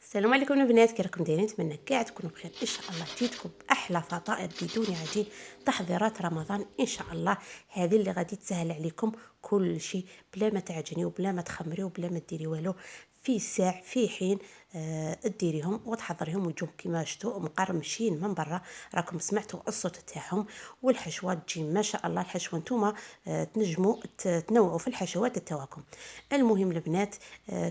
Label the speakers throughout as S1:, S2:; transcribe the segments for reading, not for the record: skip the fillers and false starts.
S1: السلام عليكم البنات، كي راكم دايرين؟ نتمنى كاع تكونوا بخير ان شاء الله. جيتكم باحلى فطائر بدون عجين، تحضيرات رمضان ان شاء الله. هذه اللي غادي تسهل عليكم كل شيء بلا ما تعجني وبلا ما تخمري وبلا ما ديري والو. في ساع في حين ديريهم وتحضريهم ويجوك كيما شفتوا مقرمشين من برا. راكم سمعتوا الصوت تاعهم. والحشوه تجي ما شاء الله. الحشوه نتوما تنجموا تنوعوا في الحشوات تاعكم. المهم البنات،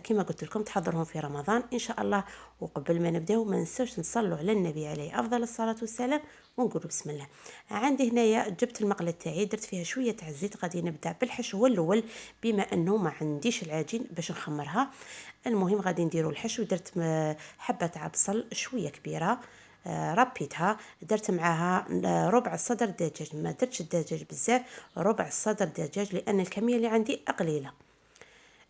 S1: كما قلت لكم تحضرهم في رمضان ان شاء الله. وقبل ما نبداو ما ننساوش نصلوا على النبي عليه افضل الصلاه والسلام ونقولوا بسم الله. عندي هنايا جبت المقله تاعي، درت فيها شويه تاع الزيت. غادي نبدا بالحشو الاول بما انه ما عنديش العجين باش نخمرها. المهم غادي نديروا الحشو. درت حبه تاع بصل شويه كبيره، ربيتها. درت معاها ربع صدر دجاج، ما درتش الدجاج بزاف، ربع صدر دجاج لان الكميه اللي عندي قليله.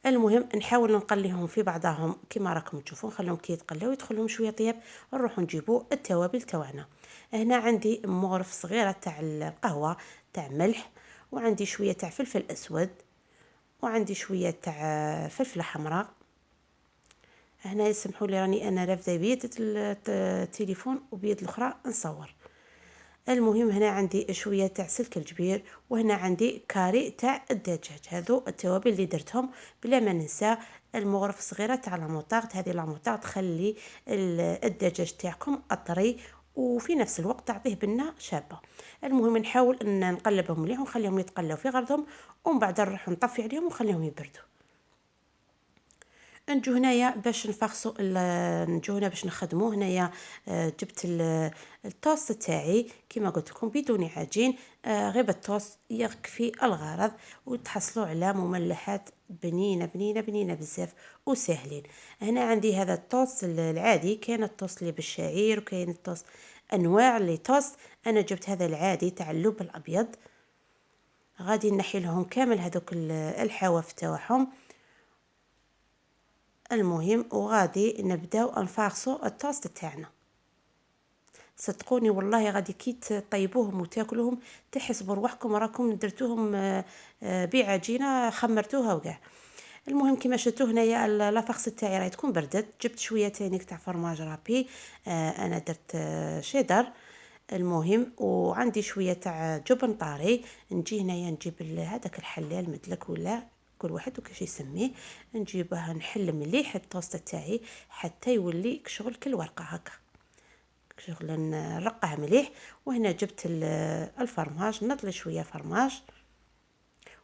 S1: المهم نحاول نقليهم في بعضهم كما راكم تشوفون، نخليهم كي يتقلاو يدخلهم شويه طياب. نروحوا نجيبوا التوابل تاعنا. هنا عندي مغرف صغيره تاع القهوه تاع ملح، وعندي شويه تاع فلفل اسود، وعندي شويه تاع فلفله حمراء. هنا يسمحوا لي راني انا رافده بيد التليفون وبيد الاخرى نصور. المهم هنا عندي شويه تاع سلك الجبير، وهنا عندي كاري تاع الدجاج. هذو التوابل اللي درتهم. بلا ما ننسى المغرف الصغيره تاع لاموطارد. هذه لاموطارد تخلي الدجاج تاعكم اطري وفي نفس الوقت تعطيه بنه شابه. المهم نحاول ان نقلبهم مليح ونخليهم يتقلاو في غرضهم، ومن بعد نروح نطفي عليهم ونخليهم يبردوا. نجو هنايا باش نفخصوا نجو هنا باش نخدموا هنايا. جبت التوست تاعي كما قلت لكم بدون عجين. غير بالتوست يكفي الغرض، وتحصلوا على مملحات بنينه بنينه بنينه بزاف وسهلين. هنا عندي هذا التوست العادي، كاين التوست اللي بالشعير وكاين التوست انواع اللي توست. انا جبت هذا العادي تاع اللوب الابيض. غادي نحي لهم كامل هذوك الحواف تاعهم. المهم وغادي نبداو نفاخصوا التوست تاعنا. صدقوني والله غادي كي تطيبوهم وتاكلوهم تحسبوا روحكم راكم درتوهم بعجينه خمرتوها وكاع. المهم كما شفتوا هنايا لافاخس تاعي راهي تكون بردت. جبت شويه تانيك تاع فرماج رابي، انا درت شيدر. المهم وعندي شويه تاع جبن طاري. نجي هنايا نجيب هذاك الحلال مدلك ولا كل واحد وكيفاش يسميه. نجيبها نحل مليح التوست تاعي حتى يولي شغل كل ورقه هكا، شغل نرقه مليح. وهنا جبت الفرماج، نطلي شويه فرماج.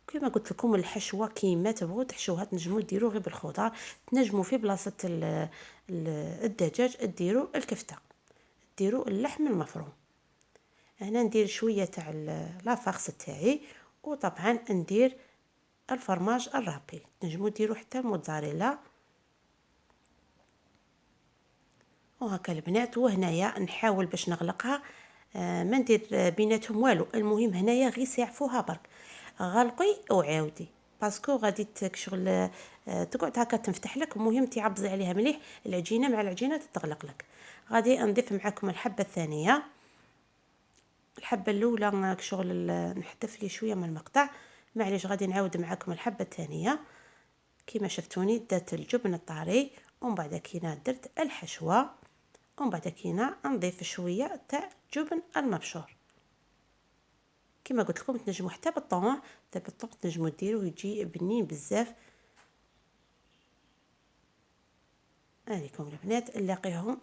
S1: كما قلت لكم الحشوه كيما تبغوا تحشوها تنجموا ديروا غير بالخضار. تنجموا في بلاصه الدجاج ديروا الكفته، ديروا اللحم المفروم. هنا ندير شويه تاع لافاخس تاعي، وطبعا ندير الفرماج الرابي. تنجموا ديروا حتى الموتزاريلا وهكا البنات. وهنايا نحاول باش نغلقها، ما ندير بيناتهم والو. المهم هنايا غير ساعفوها برك، غلقي وعاودي باسكو غادي شغل تقعد هكا تنفتح لك. المهم تعبزي عليها مليح العجينه مع العجينه تتغلق لك. غادي نضيف معكم الحبه الثانيه. الحبه الاولى شغل نحذف لي شويه من المقطع، معليش. غادي نعاود معكم الحبه الثانيه. كما شفتوني درت الجبن الطاري، ومن بعد كينا درت الحشوه، ومن بعد كينا نضيف شويه تاع جبن المبشور. كما قلت لكم تنجموا حتى بالطون تنجموا ديروا يجي بنين بزاف. هذيكم البنات نلاقيهم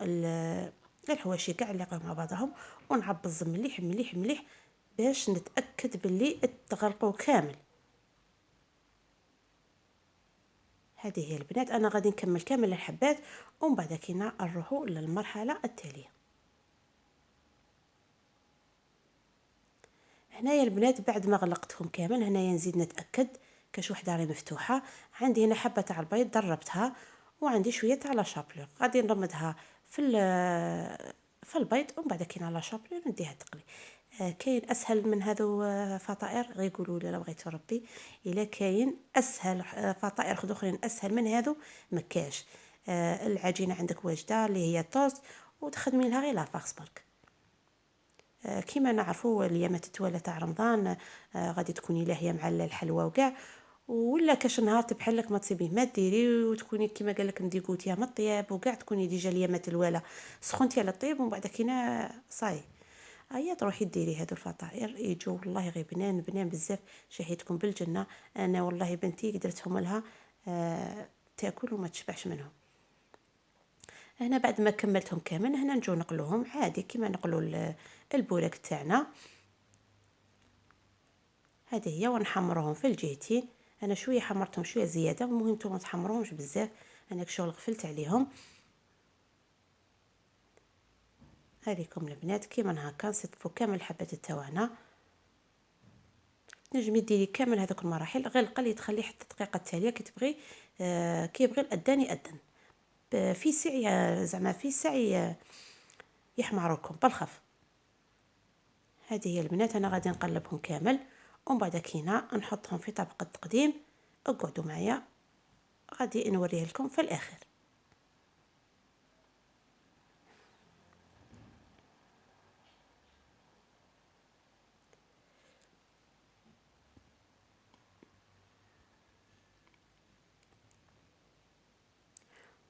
S1: الحواشي كاع نلاقيهم مع بعضهم، ونعبز مليح مليح مليح باش نتاكد باللي تغلقوا كامل. هذه هي البنات. انا غادي نكمل كامل الحبات، ومن بعد كينا نروحوا للمرحله التاليه. هنايا البنات بعد ما غلقتهم كامل، هنايا نزيد نتاكد كاش وحده راهي مفتوحه. عندي هنا حبه تاع البيض ضربتها، وعندي شويه تاع لا شابلور. غادي نرمدها في البيض، ومن بعد كاين لا شابلور نديها تقلي. كاين اسهل من هذو فطائر؟ غير يقولوا لي لا بغيتو ربي. الا كاين اسهل فطائر اخرين اسهل من هذو مكاش. العجينه عندك واجده اللي هي توست، وتخدمي لها غير لافاخس برك. كما نعرفوا الايامات التوالى تاع رمضان غادي تكوني لاهيه مع الحلوى وكاع. ولا كاش نهار تبحال لك ما تصيبيه ما ديري وتكوني كيما قال لك ندي قوتيها من الطياب وكاع تكوني ديجا اليامات الوالا سخنتي على الطيب ومن بعد كينا صاي هيا تروحي ديري هادو الفطائر يجوا والله غير بنان بنان بزاف شهيتكم بالجنه. انا والله بنتي درتهم لها تاكل وما تشبعش منهم. هنا بعد ما كملتهم كامل هنا نجو نقلوهم عادي كيما نقلوا البوراك تاعنا. هذه هي ونحمروهم في الجهتين. انا شويه حمرتهم شويه زياده المهم نتوما تحمروهمش بزاف انا كشغل غفلت عليهم. هذيكم البنات كيما هكا نصفوا كامل الحبات تاعنا. تنجمي ديري كامل هذوك المراحل غير القلي تخليه حتى الدقيقه التاليه كي تبغي كي يبغي الادان يأذن في ساعه زعما في ساعه يحمروا بالخف. هذه هي البنات انا غادي نقلبهم كامل ومن بعد كينا نحطهم في طبق التقديم. اقعدوا معايا غادي نوريه لكم في الاخر.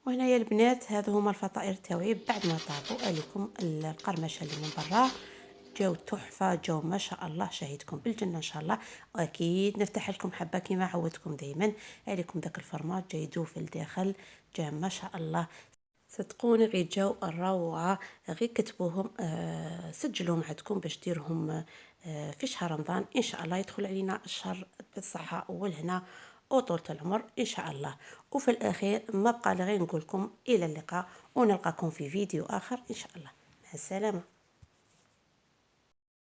S1: وهنايا البنات هذو هما الفطائر تاوعي بعد ما طابوا لكم القرمشه اللي من برا جاو تحفه جاو ما شاء الله شهيتكم بالجنه ان شاء الله. واكيد نفتح لكم حبه كيما عودتكم دائما عليكم داك الفرماج جاي يدوب في الداخل جا ما شاء الله. صدقوني غير جاو الروعه غير كتبوهم سجلوهم عندكم باش ديرهم في شهر رمضان ان شاء الله يدخل علينا الشهر بالصحه والهنا وطولة العمر ان شاء الله. وفي الاخير ما بقى لي غير نقول لكم الى اللقاء ونلقاكم في فيديو اخر ان شاء الله. مع السلامه.